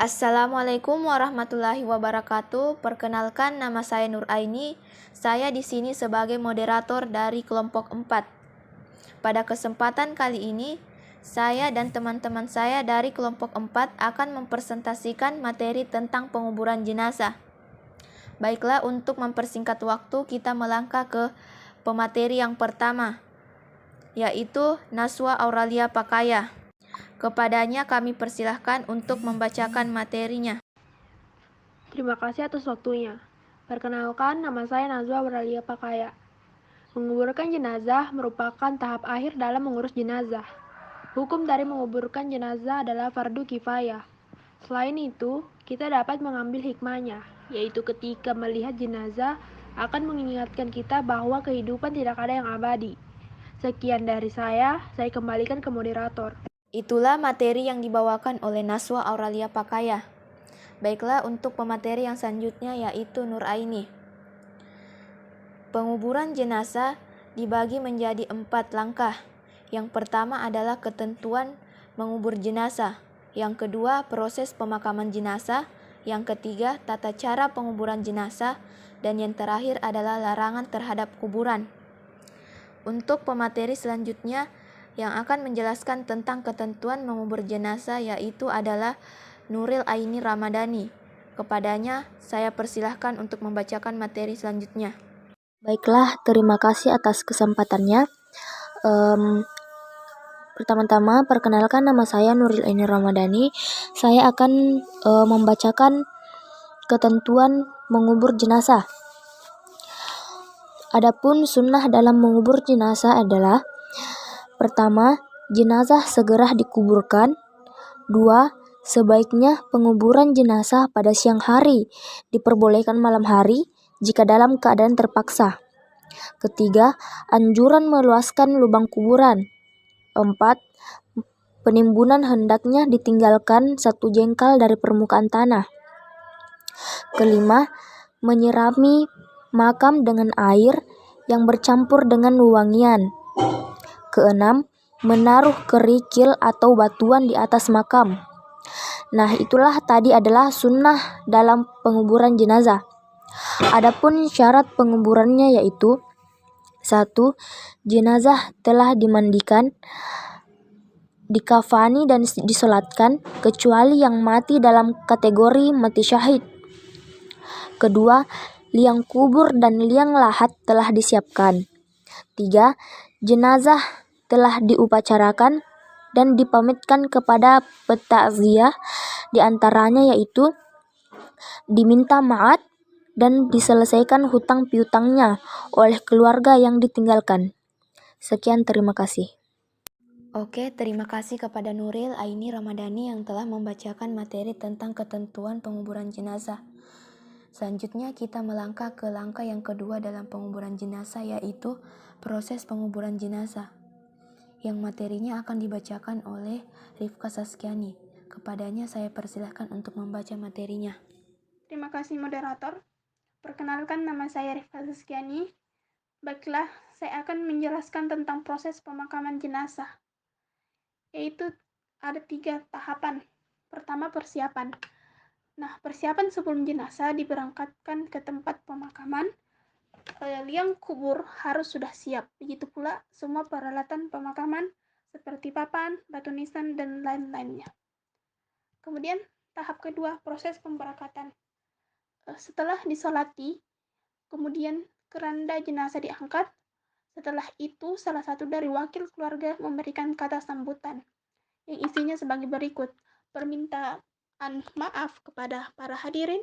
Assalamualaikum warahmatullahi wabarakatuh. Perkenalkan, nama saya Nur Aini. Saya di sini sebagai moderator dari kelompok 4. Pada kesempatan kali ini, saya dan teman-teman saya dari kelompok 4 akan mempresentasikan materi tentang penguburan jenazah. Baiklah, untuk mempersingkat waktu, kita melangkah ke pemateri yang pertama, yaitu Naswa Auralia Pakaya. Kepadanya kami persilahkan untuk membacakan materinya. Terima kasih atas waktunya. Perkenalkan, nama saya Nazwa Auralia Pakaya. Menguburkan jenazah merupakan tahap akhir dalam mengurus jenazah. Hukum dari menguburkan jenazah adalah fardu kifayah. Selain itu, kita dapat mengambil hikmahnya, yaitu ketika melihat jenazah akan mengingatkan kita bahwa kehidupan tidak ada yang abadi. Sekian dari saya kembalikan ke moderator. Itulah materi yang dibawakan oleh Naswa Auralia Pakaya. Baiklah, untuk pemateri yang selanjutnya yaitu Nur Aini. Penguburan jenazah dibagi menjadi 4 langkah. Yang pertama adalah ketentuan mengubur jenazah. Yang kedua, proses pemakaman jenazah. Yang ketiga, tata cara penguburan jenazah. Dan yang terakhir adalah larangan terhadap kuburan. Untuk pemateri selanjutnya yang akan menjelaskan tentang ketentuan mengubur jenazah yaitu adalah Nuril Aini Ramadhani. Kepadanya saya persilahkan untuk membacakan materi selanjutnya. Baiklah, terima kasih atas kesempatannya. Pertama-tama, perkenalkan, nama saya Nuril Aini Ramadhani. Saya akan membacakan ketentuan mengubur jenazah. Adapun sunnah dalam mengubur jenazah adalah: pertama, jenazah segera dikuburkan. 2. Sebaiknya penguburan jenazah pada siang hari, diperbolehkan malam hari jika dalam keadaan terpaksa. Ketiga, anjuran meluaskan lubang kuburan. 4. Penimbunan hendaknya ditinggalkan 1 jengkal dari permukaan tanah. Kelima, menyirami makam dengan air yang bercampur dengan wewangian. Keenam, menaruh kerikil atau batuan di atas makam. Nah, itulah tadi adalah sunnah dalam penguburan jenazah. Adapun syarat penguburannya yaitu: 1. Jenazah telah dimandikan, dikafani dan disolatkan, kecuali yang mati dalam kategori mati syahid. Kedua, liang kubur dan liang lahat telah disiapkan. 3. Jenazah telah diupacarakan dan dipamitkan kepada petakziah, diantaranya yaitu diminta maaf dan diselesaikan hutang piutangnya oleh keluarga yang ditinggalkan. Sekian, terima kasih. Oke, terima kasih kepada Nuril Aini Ramadhani yang telah membacakan materi tentang ketentuan penguburan jenazah. Selanjutnya kita melangkah ke langkah yang kedua dalam penguburan jenazah yaitu proses penguburan jenazah. Yang materinya akan dibacakan oleh Rifka Saskiani. Kepadanya saya persilahkan untuk membaca materinya. Terima kasih moderator. Perkenalkan, nama saya Rifka Saskiani. Baiklah, saya akan menjelaskan tentang proses pemakaman jenazah. Yaitu ada 3 tahapan. Pertama, persiapan. Nah, persiapan sebelum jenazah diberangkatkan ke tempat pemakaman, liang kubur harus sudah siap. Begitu pula semua peralatan pemakaman seperti papan, batu nisan, dan lain-lainnya. Kemudian tahap kedua, proses pemberangkatan. Setelah disolati, kemudian keranda jenazah diangkat. Setelah itu, salah satu dari wakil keluarga memberikan kata sambutan yang isinya sebagai berikut: permintaan maaf kepada para hadirin.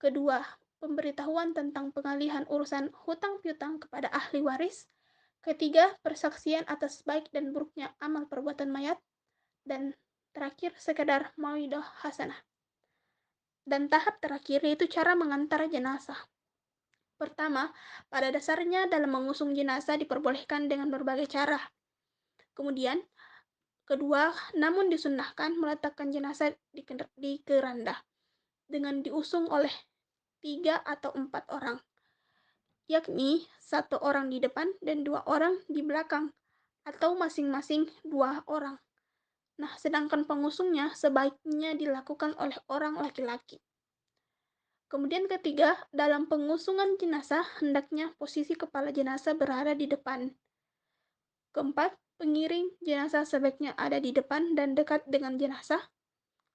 Kedua, pemberitahuan tentang pengalihan urusan hutang piutang kepada ahli waris. Ketiga, persaksian atas baik dan buruknya amal perbuatan mayat. Dan terakhir, sekedar mauidah hasanah. Dan tahap terakhir yaitu cara mengantar jenazah. Pertama, pada dasarnya dalam mengusung jenazah diperbolehkan dengan berbagai cara. Kemudian, kedua, namun disunnahkan meletakkan jenazah di keranda dengan diusung oleh 3 atau 4 orang, yakni 1 orang di depan dan 2 orang di belakang, atau masing-masing 2 orang. Nah, sedangkan pengusungnya sebaiknya dilakukan oleh orang laki-laki. Kemudian ketiga, dalam pengusungan jenazah, hendaknya posisi kepala jenazah berada di depan. Keempat, pengiring jenazah sebaiknya ada di depan dan dekat dengan jenazah.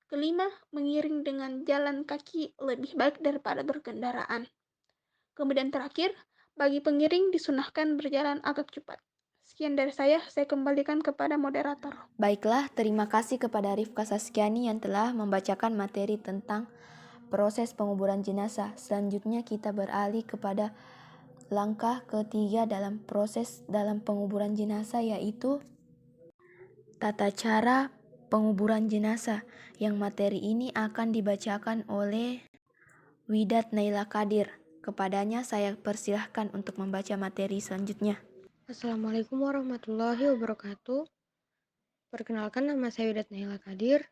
Kelima, mengiring dengan jalan kaki lebih baik daripada berkendaraan. Kemudian terakhir, bagi pengiring disunahkan berjalan agak cepat. Sekian dari saya kembalikan kepada moderator. Baiklah, terima kasih kepada Rifka Saskiani yang telah membacakan materi tentang proses penguburan jenazah. Selanjutnya kita beralih kepada langkah ketiga dalam proses dalam penguburan jenazah, yaitu tata cara penguburan jenazah, yang materi ini akan dibacakan oleh Widat Naila Kadir. Kepadanya saya persilahkan untuk membaca materi selanjutnya. Assalamualaikum warahmatullahi wabarakatuh. Perkenalkan, nama saya Widat Naila Kadir.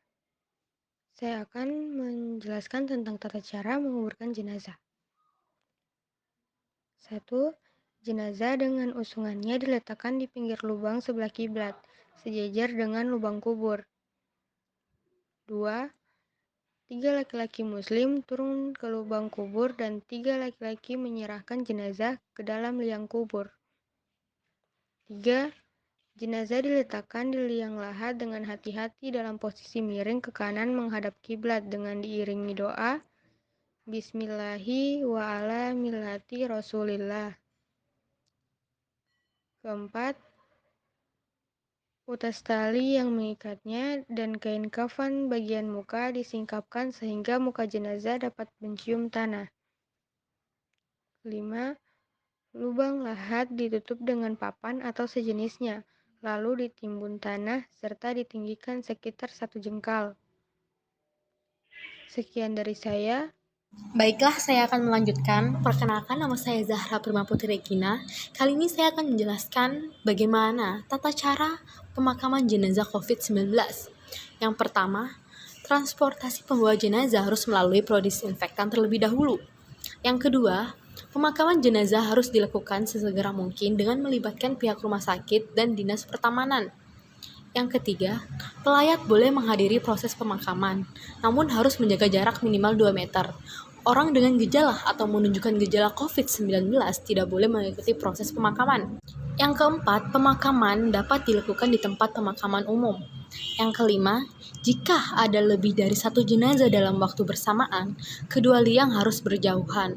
Saya akan menjelaskan tentang tata cara menguburkan jenazah. 1. Jenazah dengan usungannya diletakkan di pinggir lubang sebelah kiblat, sejajar dengan lubang kubur. 2. 3 laki-laki muslim turun ke lubang kubur dan 3 laki-laki menyerahkan jenazah ke dalam liang kubur. 3. Jenazah diletakkan di liang lahat dengan hati-hati dalam posisi miring ke kanan menghadap kiblat dengan diiringi doa Bismillahi wa ala millati Rasulillah. Keempat, utas tali yang mengikatnya dan kain kafan bagian muka disingkapkan sehingga muka jenazah dapat mencium tanah. Kelima, lubang lahat ditutup dengan papan atau sejenisnya, lalu ditimbun tanah serta ditinggikan sekitar 1 jengkal. Sekian dari saya. Baiklah, saya akan melanjutkan. Perkenalkan, nama saya Zahra Prima Putri Regina. Kali ini saya akan menjelaskan bagaimana tata cara pemakaman jenazah COVID-19. Yang pertama, transportasi pembawa jenazah harus melalui prodisinfektan terlebih dahulu. Yang kedua, pemakaman jenazah harus dilakukan sesegera mungkin dengan melibatkan pihak rumah sakit dan dinas pertamanan. Yang ketiga, pelayat boleh menghadiri proses pemakaman, namun harus menjaga jarak minimal 2 meter. Orang dengan gejala atau menunjukkan gejala COVID-19 tidak boleh mengikuti proses pemakaman. Yang keempat, pemakaman dapat dilakukan di tempat pemakaman umum. Yang kelima, jika ada lebih dari 1 jenazah dalam waktu bersamaan, kedua liang harus berjauhan.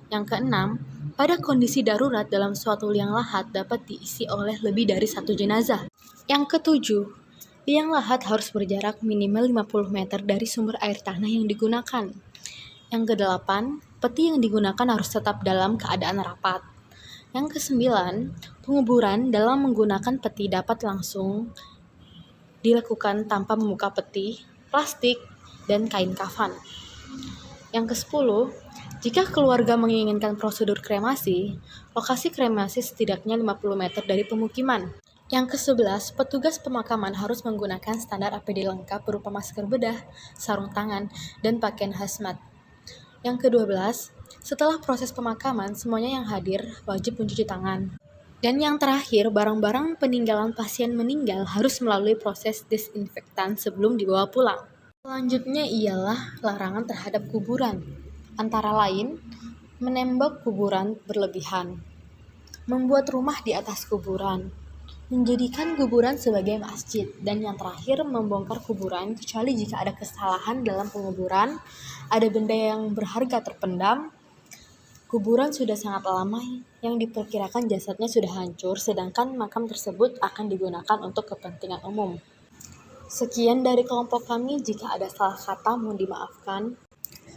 Yang keenam, pada kondisi darurat dalam suatu liang lahat dapat diisi oleh lebih dari 1 jenazah. Yang ketujuh, liang lahat harus berjarak minimal 50 meter dari sumber air tanah yang digunakan. Yang kedelapan, peti yang digunakan harus tetap dalam keadaan rapat. Yang kesembilan, penguburan dalam menggunakan peti dapat langsung dilakukan tanpa membuka peti, plastik, dan kain kafan. Yang kesepuluh, jika keluarga menginginkan prosedur kremasi, lokasi kremasi setidaknya 50 meter dari pemukiman. Yang ke-11, petugas pemakaman harus menggunakan standar APD lengkap berupa masker bedah, sarung tangan, dan pakaian hazmat. Yang ke-12, setelah proses pemakaman, semuanya yang hadir wajib mencuci tangan. Dan yang terakhir, barang-barang peninggalan pasien meninggal harus melalui proses disinfektan sebelum dibawa pulang. Selanjutnya ialah larangan terhadap kuburan, antara lain menembak kuburan berlebihan, membuat rumah di atas kuburan, menjadikan kuburan sebagai masjid, dan yang terakhir membongkar kuburan kecuali jika ada kesalahan dalam penguburan, ada benda yang berharga terpendam, kuburan sudah sangat lama yang diperkirakan jasadnya sudah hancur, sedangkan makam tersebut akan digunakan untuk kepentingan umum. Sekian dari kelompok kami, jika ada salah kata mohon dimaafkan,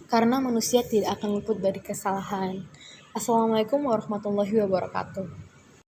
karena manusia tidak akan luput dari kesalahan. Assalamualaikum warahmatullahi wabarakatuh.